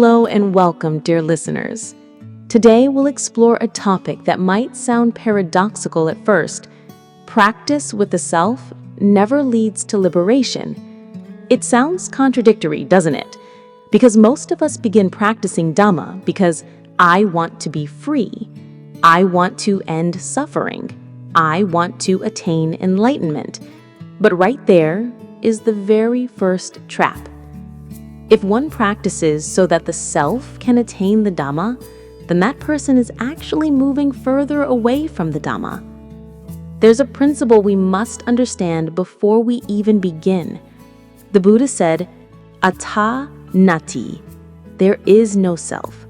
Hello and welcome, dear listeners. Today we'll explore a topic that might sound paradoxical at first. Practice with the self never leads to liberation. It sounds contradictory, doesn't it? Because most of us begin practicing Dhamma because I want to be free. I want to end suffering. I want to attain enlightenment. But right there is the very first trap. If one practices so that the self can attain the Dhamma, then that person is actually moving further away from the Dhamma. There's a principle we must understand before we even begin. The Buddha said, "Atta nati," there is no self.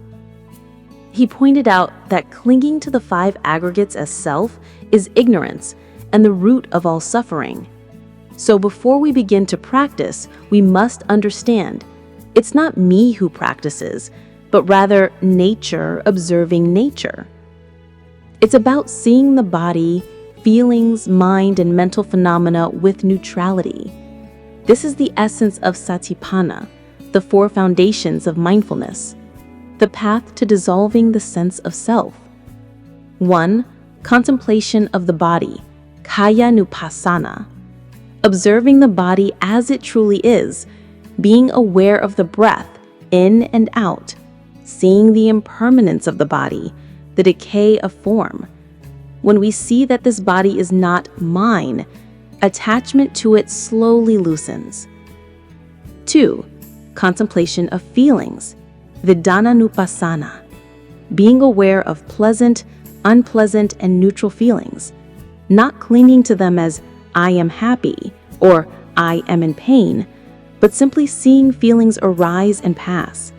He pointed out that clinging to the five aggregates as self is ignorance and the root of all suffering. So before we begin to practice, we must understand it's not me who practices, but rather nature observing nature. It's about seeing the body, feelings, mind, and mental phenomena with neutrality. This is the essence of satipana, the four foundations of mindfulness, the path to dissolving the sense of self. 1. Contemplation of the body, kaya nupassana, observing the body as it truly is, being aware of the breath in and out, seeing the impermanence of the body, the decay of form. When we see that this body is not mine, attachment to it slowly loosens. 2. Contemplation of feelings, vidananupassana, being aware of pleasant, unpleasant, and neutral feelings, not clinging to them as I am happy or I am in pain, but simply seeing feelings arise and pass.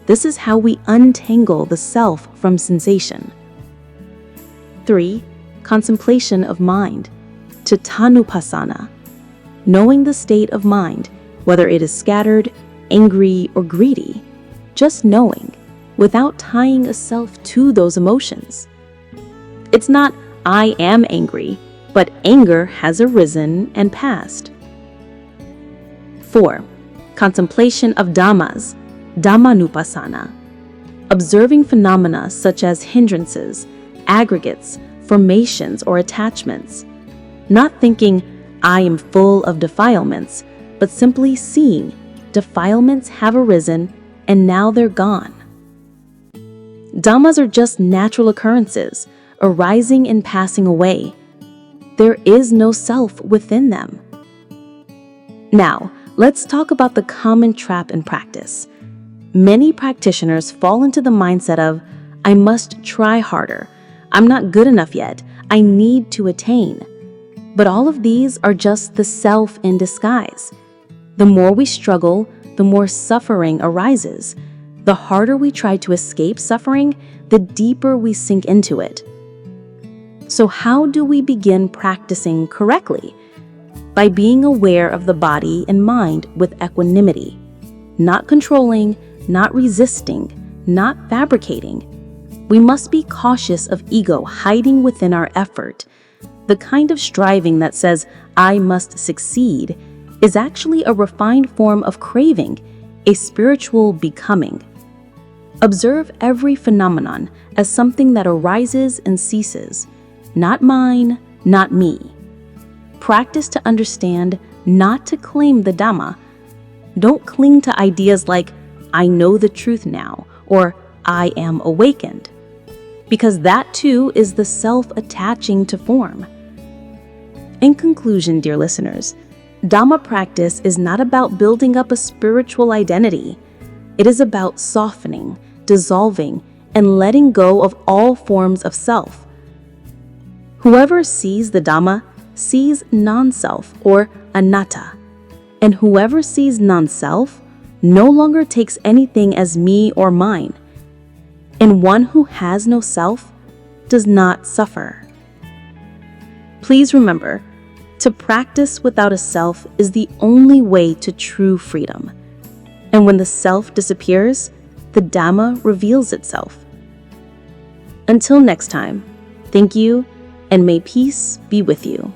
This is how we untangle the self from sensation. 3. Contemplation of mind, chittanupassana, knowing the state of mind, whether it is scattered, angry, or greedy, just knowing, without tying a self to those emotions. It's not I am angry, but anger has arisen and passed. 4. Contemplation of Dhammas, Dhammanupassana, observing phenomena such as hindrances, aggregates, formations, or attachments, not thinking I am full of defilements, but simply seeing defilements have arisen and now they're gone. Dhammas are just natural occurrences, arising and passing away. There is no self within them. Now, let's talk about the common trap in practice. Many practitioners fall into the mindset of, I must try harder. I'm not good enough yet. I need to attain. But all of these are just the self in disguise. The more we struggle, the more suffering arises. The harder we try to escape suffering, the deeper we sink into it. So how do we begin practicing correctly? By being aware of the body and mind with equanimity, not controlling, not resisting, not fabricating. We must be cautious of ego hiding within our effort. The kind of striving that says, I must succeed, is actually a refined form of craving, a spiritual becoming. Observe every phenomenon as something that arises and ceases, not mine, not me. Practice to understand, not to claim the Dhamma. Don't cling to ideas like, I know the truth now, or I am awakened, because that too is the self attaching to form. In conclusion, dear listeners, Dhamma practice is not about building up a spiritual identity. It is about softening, dissolving, and letting go of all forms of self. Whoever sees the Dhamma sees non-self or anatta, and whoever sees non-self no longer takes anything as me or mine. And one who has no self does not suffer. Please remember, to practice without a self is the only way to true freedom. And when the self disappears, the Dhamma reveals itself. Until next time, thank you, and may peace be with you.